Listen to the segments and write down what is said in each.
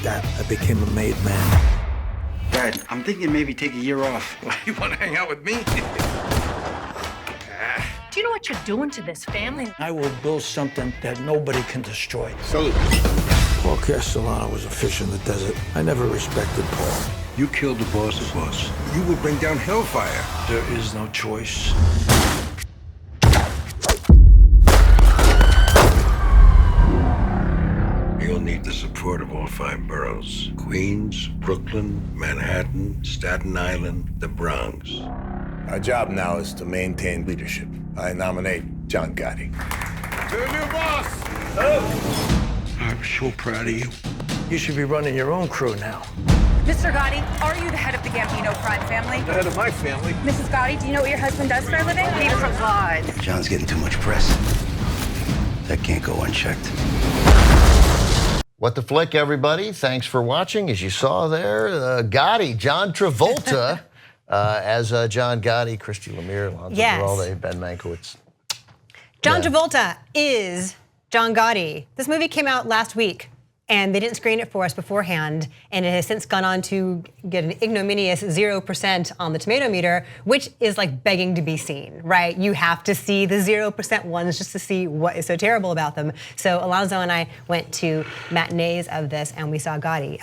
that, I became a made man. Dad, I'm thinking maybe take a year off. You want to hang out with me? Do you know what you're doing to this family? I will build something that nobody can destroy. Salute. Paul Castellano was a fish in the desert. I never respected Paul. You killed the boss's boss. You will bring down hellfire. There is no choice. You'll need the support of all 5 boroughs. Queens, Brooklyn, Manhattan, Staten Island, the Bronx. Our job now is to maintain leadership. I nominate John Gotti. To the new boss! Oh. I'm so proud of you. You should be running your own crew now. Mr. Gotti, are you the head of the Gambino Crime Family? The head of my family. Mrs. Gotti, do you know what your husband does for a living? He provides. John's getting too much press. That can't go unchecked. What the flick, everybody? Thanks for watching. As you saw there, Gotti, John Travolta, as John Gotti, Christy Lemire, Alonso and Ben Mankiewicz. John Travolta is John Gotti. This movie came out last week, and they didn't screen it for us beforehand, and it has since gone on to get an ignominious 0% on the tomato meter, which is like begging to be seen, right? You have to see the 0% ones just to see what is so terrible about them. So Alonso and I went to matinees of this, and we saw Gotti.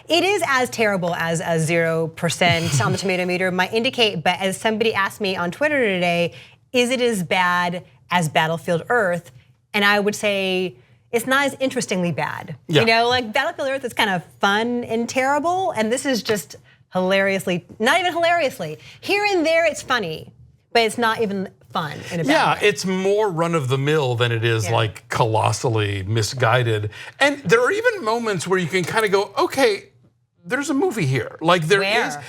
It is as terrible as a 0% on the tomato meter might indicate, but as somebody asked me on Twitter today, is it as bad as Battlefield Earth? And I would say, it's not as interestingly bad. Yeah. You know, like Battlefield Earth is kind of fun and terrible, and this is just hilariously, not even hilariously. Here and there it's funny, but it's not even fun in a bad way. It's more run-of-the-mill than it is like colossally misguided. And there are even moments where you can kind of go, okay, there's a movie here. Like there are,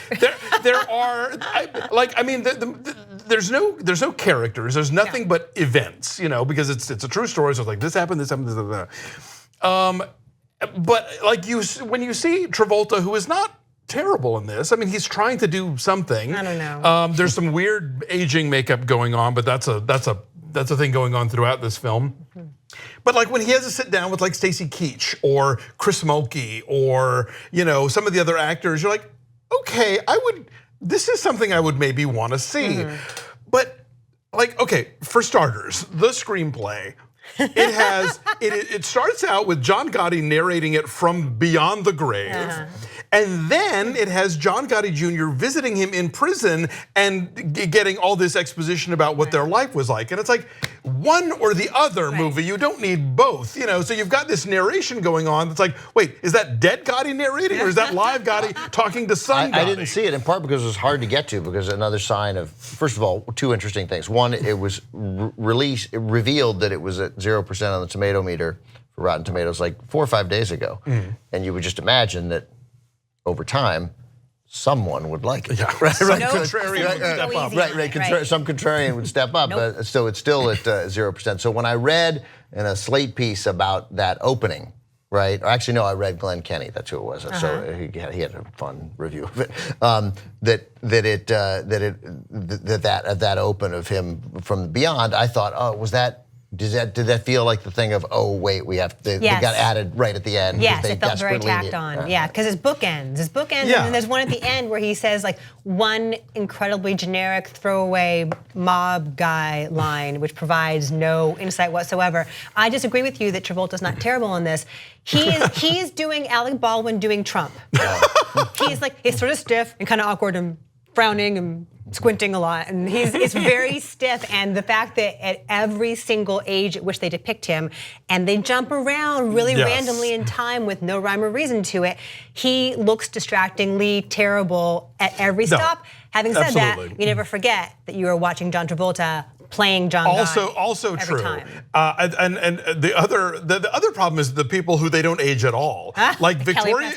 there's no characters. There's nothing but events, you know, because it's a true story. So it's like this happened, this happened, this. But like when you see Travolta, who is not terrible in this. I mean, he's trying to do something. I don't know. There's some weird aging makeup going on, but that's a thing going on throughout this film. But like when he has to sit down with like Stacy Keach or Chris Mulkey or some of the other actors, you're like, okay, this is something I would maybe want to see. But like, okay, for starters, the screenplay, it starts out with John Gotti narrating it from beyond the grave. And then it has John Gotti Jr. visiting him in prison and getting all this exposition about what their life was like. And it's like one or the other movie. You don't need both, So you've got this narration going on. It's like, wait, is that dead Gotti narrating or is that live Gotti talking to son Gotti? I didn't see it in part because it was hard to get to. Because another sign of, first of all, 2 interesting things. One, it was revealed that it was at 0% on the tomato meter for Rotten Tomatoes like 4 or 5 days ago, and you would just imagine that over time, someone would like it. Yeah, right. Some contrarian would step up. Right. Some contrarian would step up, but so it's still at 0%. So when I read in a Slate piece about that opening, right? Or actually, no, I read Glenn Kenny. That's who it was. So he had a fun review of it. That open of him from beyond, I thought, oh, was that? Did that feel like the thing of, oh wait, they got added right at the end? Yes, it felt very tacked on. Yeah, because it's bookends. And then there's one at the end where he says like one incredibly generic throwaway mob guy line, which provides no insight whatsoever. I disagree with you that Travolta's not terrible in this. He's doing Alec Baldwin doing Trump. He's sort of stiff and kind of awkward and frowning and squinting a lot, and it's very stiff. And the fact that at every single age at which they depict him, and they jump around really randomly in time with no rhyme or reason to it, he looks distractingly terrible at every stop. Having said that, you never forget that you are watching John Travolta playing John Gotti. Also every true. Time. And the other problem is the people who they don't age at all. Like Victoria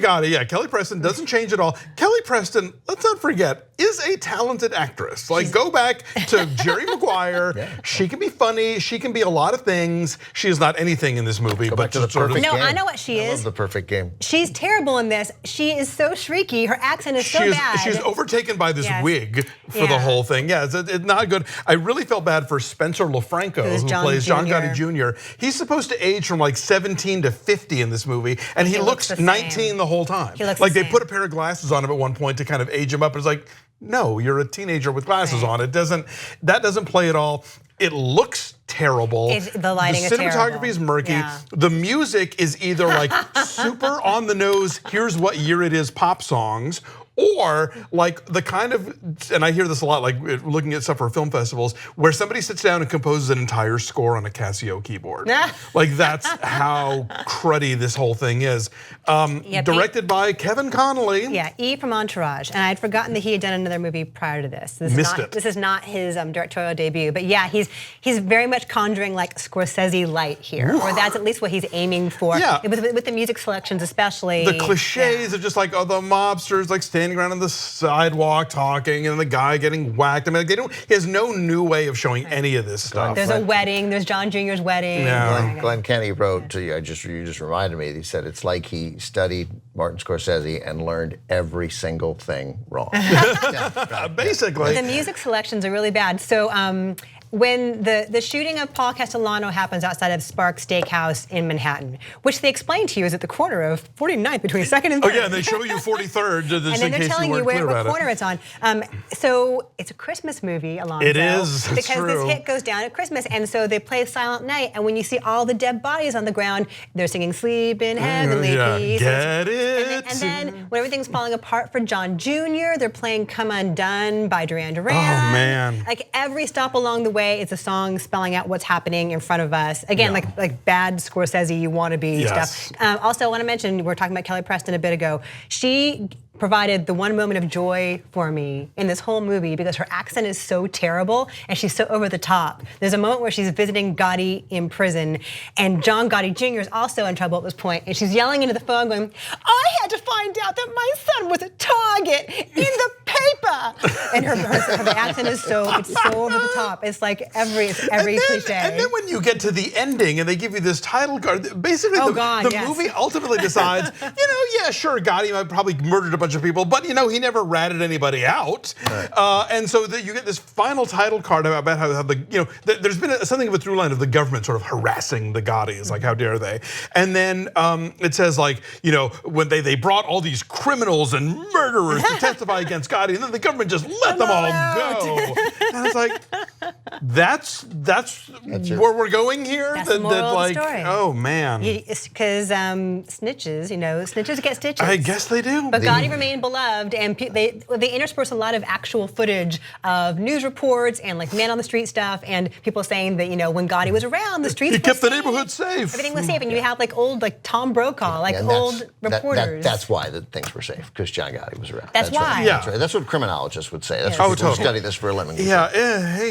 Gotti, Kelly Preston doesn't change at all. Kelly Preston, let's not forget, is a talented actress. Like go back to Jerry Maguire. She can be funny. She can be a lot of things. She is not anything in this movie. But to the perfect game. I know what she is. I love The Perfect Game. She's terrible in this. She is so shrieky. Her accent is so bad. She's overtaken by this wig for the whole thing. Yeah, it's not good. I really felt bad for Spencer Lofranco, who John plays John Jr. Gotti Jr. He's supposed to age from like 17 to 50 in this movie, and he looks the 19 same. the whole time. He looks like the they same. put a pair of glasses on him at one point to kind of age him up. It's like, no, you're a teenager with glasses on. That doesn't play at all. It looks terrible. The lighting is terrible. The cinematography is murky. Yeah. The music is either like super on the nose, here's what year it is pop songs, or like the kind of, and I hear this a lot, like looking at stuff for film festivals, where somebody sits down and composes an entire score on a Casio keyboard. Like that's how cruddy this whole thing is. Directed by Kevin Connolly. Yeah, E from Entourage, and I had forgotten that he had done another movie prior to this. This is not his directorial debut, but yeah, he's very much conjuring like Scorsese light here, or that's at least what he's aiming for. Yeah. With the music selections especially. The cliches of just like, oh, the mobsters like standing around on the sidewalk talking, and the guy getting whacked. I mean, like he has no new way of showing any of this stuff. There's a wedding. There's John Jr.'s wedding. Yeah. Glenn Kenny wrote to you. You just reminded me. He said it's like he studied Martin Scorsese and learned every single thing wrong. Basically. The music selections are really bad. So when the shooting of Paul Castellano happens outside of Spark Steakhouse in Manhattan, which they explain to you is at the corner of 49th between 2nd and 3rd. Oh yeah, and they show you 43rd just and in then they're case telling you you weren't clear what about corner it. it's on. So it's a Christmas movie, Alonso. It is, that's because true. this hit goes down at Christmas, and so they play Silent Night, and when you see all the dead bodies on the ground, they're singing "Sleep in Heavenly Peace." Get it? And then when everything's falling apart for John Jr., they're playing "Come Undone" by Duran Duran. Oh man! Like every stop along the way, it's a song spelling out what's happening in front of us. Again, like bad Scorsese, you want to be stuff. Also, I want to mention, we were talking about Kelly Preston a bit ago. She provided the one moment of joy for me in this whole movie because her accent is so terrible and she's so over the top. There's a moment where she's visiting Gotti in prison, and John Gotti Jr. is also in trouble at this point, and she's yelling into the phone going, "I had to find out that my son was a target in the paper." And her accent is so over the top. It's like every cliche. And then when you get to the ending and they give you this title card, basically the movie ultimately decides, yeah, sure, Gotti might probably murdered a bunch of people, but he never ratted anybody out. Right. And so you get this final title card about how there's been something of a through line of the government sort of harassing the Gottis, like how dare they? And then it says like, when they brought all these criminals and murderers to testify against Gotti, and then the government just let them all go. And I was like, that's where we're going here. That's the moral of the story. Oh man. Because snitches get stitches. I guess they do. But Gotti remained beloved, and they intersperse a lot of actual footage of news reports and like man on the street stuff, and people saying that when Gotti was around, the streets he kept the neighborhood safe. Everything was safe, and you have like old Tom Brokaw, old reporters. That's why the things were safe, because John Gotti was around. That's why. Right. Yeah. That's right. That's what criminologists would say. That's what people who study this for a living. Yeah.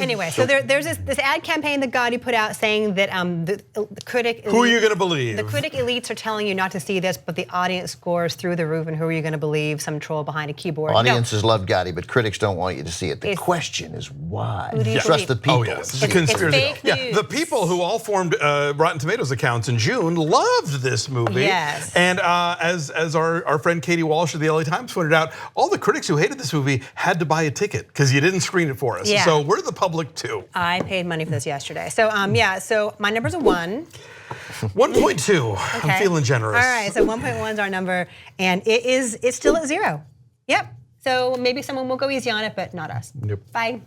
Anyway, so there's this ad campaign that Gotti put out saying that the critic. Who are you going to believe? The critic elites are telling you not to see this, but the audience scores through the roof, and who are you going to believe? Some troll behind a keyboard. Audiences love Gotti, but critics don't want you to see it. The question is why? Who do you Trust the people. Oh yes, it's a conspiracy. It's fake news. The people who all formed Rotten Tomatoes accounts in June loved this movie. Yes. And as our friend Katie Walsh of the LA Times pointed out, all the critics who hated this movie had to buy a ticket because you didn't screen it for us. Yeah. So we're the public too. I paid money for this yesterday. So so my number's a 1. 1.2. Okay. I'm feeling generous. All right, so 1.1 is our number, and it's still at 0. Yep. So maybe someone will go easy on it, but not us. Nope. Bye.